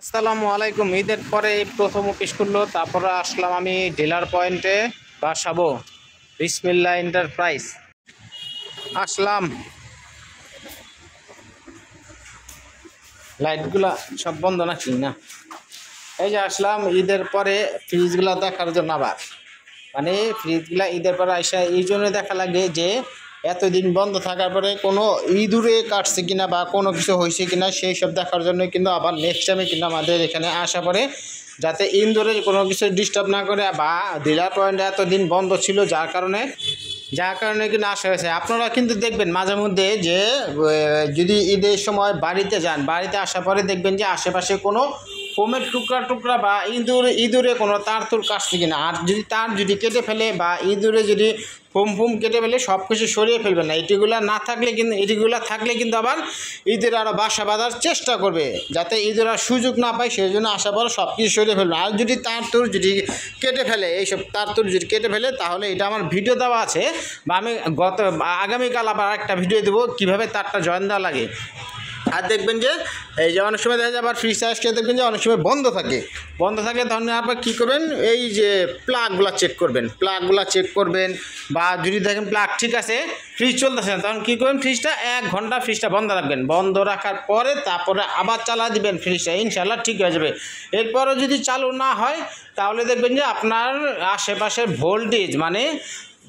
আসসালামু আলাইকুম। ঈদের পরে এই প্রথম অফিস করলো, তারপরে আসলাম আমি ডিলার পয়েন্টে বাসাবো বিসমিল্লাহ এন্টারপ্রাইজ আসলাম। লাইটগুলা সব বন্ধ নাকি না? এই যে আসলাম ঈদের পরে ফ্রিজগুলা দেখার জন্য। আবার মানে ফ্রিজগুলা ঈদের পরে আসা এই জন্য দেখা লাগে যে এতদিন বন্ধ থাকার পরে কোনো ইঁদুরে কাটছে কিনা বা কোনো কিছু হয়েছে কিনা সেই সব দেখার জন্য কিন্তু আবার নেক্সট টাইমে কিন্তু আমাদের এখানে আসা পরে, যাতে ইঁদুরের কোনো কিছু ডিস্টার্ব না করে। বা ডিলার পয়েন্টে এতদিন বন্ধ ছিল যার কারণে কিন্তু আসা হয়েছে। আপনারা কিন্তু দেখবেন মাঝে মধ্যে যে যদি ঈদের সময় বাড়িতে যান, বাড়িতে আসার পরে দেখবেন যে আশেপাশে কোনো ফোমের টুকরা বা ইঁদুরে কোনো তার কাটছে কিনা। আর যদি তার কেটে ফেলে বা ইঁদুরে যদি ফোম কেটে ফেলে সব কিছু সরিয়ে ফেলবেন না। এটিগুলো থাকলে কিন্তু আবার ইঁদুর আরও বাসা বাঁধার চেষ্টা করবে, যাতে ইঁদুর আর সুযোগ না পায়। সেই জন্য আসার পর সব কিছু সরিয়ে ফেলবেন। আর যদি তার কেটে ফেলে, এইসব তার যদি কেটে ফেলে, তাহলে এটা আমার ভিডিও দেওয়া আছে, বা আমি আগামীকাল আবার একটা ভিডিও দেবো কীভাবে তারটা জয়েন দেওয়া লাগে। আর দেখবেন যে এই যে অনেক সময় দেখা যায় আবার ফ্রিজ চার্জকে দেখবেন যে অনেক সময় বন্ধ থাকে, তখন আবার কী করবেন, এই যে প্লাগগুলো চেক করবেন। বা যদি দেখেন প্লাগ ঠিক আছে, ফ্রিজ চলতেছে না, তখন কী করবেন, ফ্রিজটা 1 ঘন্টা বন্ধ রাখবেন। বন্ধ রাখার পরে তারপরে আবার চালা দিবেন ফ্রিজটা, ইনশাল্লাহ ঠিক হয়ে যাবে। এরপরও যদি চালু না হয়, তাহলে দেখবেন যে আপনার আশেপাশের ভোল্টেজ মানে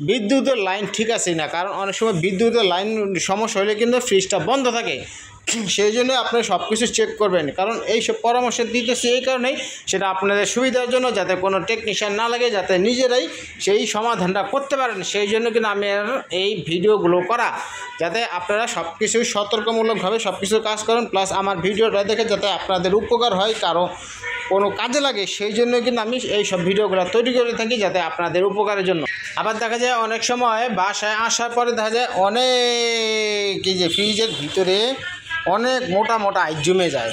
বিদ্যুতের লাইন ঠিক আছে না। কারণ অনেক সময় বিদ্যুতের লাইন সমস্যা হলে কিন্তু ফ্রিজটা বন্ধ থাকে। সেই জন্য আপনারা সব কিছু চেক করবেন। কারণ এইসব পরামর্শ দিতেছি এই কারণেই, সেটা আপনাদের সুবিধার জন্য, যাতে কোনো টেকনিশিয়ান না লাগে, যাতে নিজেরাই সেই সমাধানটা করতে পারেন। সেই জন্য কিন্তু আমি এই ভিডিওগুলো করা, যাতে আপনারা সব কিছু সতর্কমূলকভাবে সব কিছু কাজ করেন। প্লাস আমার ভিডিওটা দেখে যাতে আপনাদের উপকার হয়, কারো কোনো কাজে লাগে, সেই জন্য কিন্তু আমি এই সব ভিডিওগুলো তৈরি করে থাকি, যাতে আপনাদের উপকারের জন্য। আবার দেখা যায় অনেক সময় বাসায় আসার পরে দেখা যায় অনেক এই যে ফ্রিজের ভিতরে অনেক মোটা আইস জমে যায়।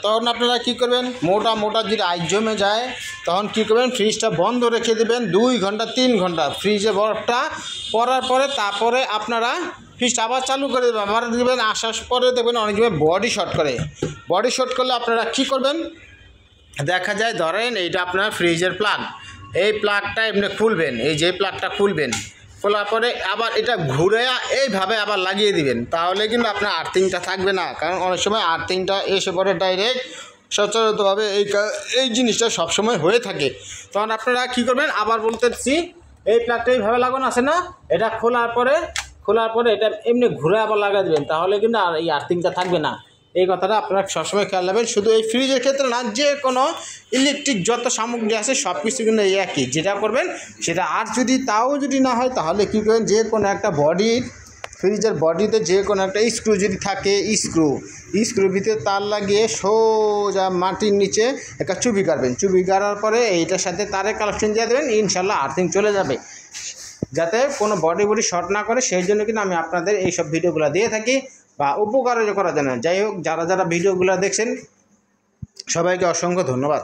তখন আপনারা কী করবেন, মোটা যদি আইস জমে যায়, তখন কী করবেন, ফ্রিজটা বন্ধ রেখে দেবেন 2 ঘন্টা 3 ঘন্টা। ফ্রিজে বরফটা পড়ার পরে তারপরে আপনারা ফ্রিজটা আবার চালু করে দেবেন। আবার দেবেন, আসার পরে দেখবেন অনেক সময় বডি শর্ট করলে আপনারা কী করবেন, দেখা যায় ধরেন এইটা আপনার ফ্রিজের প্লাগ, এই প্লাগটা এমনি খুলবেন, এই যে প্লাগটা খোলার পরে আবার এটা ঘুরে এইভাবে আবার লাগিয়ে দিবেন। তাহলে কিন্তু আপনার আর্থিংটা থাকবে না। কারণ অনেক সময় আর্থিংটা এসে পড়ে ডাইরেক্ট, সচরাচরভাবে এই জিনিসটা সবসময় হয়ে থাকে। তখন আপনারা কী করবেন, আবার বলতেছি, এই প্লাগটা এইভাবে লাগানো আছে না, এটা খোলার পরে এটা এমনি ঘুরে আবার লাগিয়ে দেবেন। তাহলে কিন্তু আর এই আর্থিংটা থাকবে না। এই কথাটা আপনারা সবসময় খেয়াল রাখবেন। শুধু এই ফ্রিজের ক্ষেত্রে না, যে কোনো ইলেকট্রিক যত সামগ্রী আছে সব কিছু কিন্তু এই একই, যেটা করবেন সেটা। আর যদি না হয়, তাহলে কী করবেন, যে কোনো একটা ফ্রিজের বডিতে যে কোনো একটা স্ক্রু যদি থাকে, স্ক্রুর ভিতরে তার লাগিয়ে সোজা মাটির নিচে একটা চুবি গাড়ার পরে এইটার সাথে তারের কানেকশন দিয়ে দেবেন, ইনশাল্লাহ আর্থিং চলে যাবে, যাতে কোনো বডি শর্ট না করে। সেই জন্য কিন্তু আমি আপনাদের এইসব ভিডিওগুলো দিয়ে থাকি, বা উপকার করার জন্য। যাই হোক, যারা ভিডিওগুলো দেখছেন সবাইকে অসংখ্য ধন্যবাদ।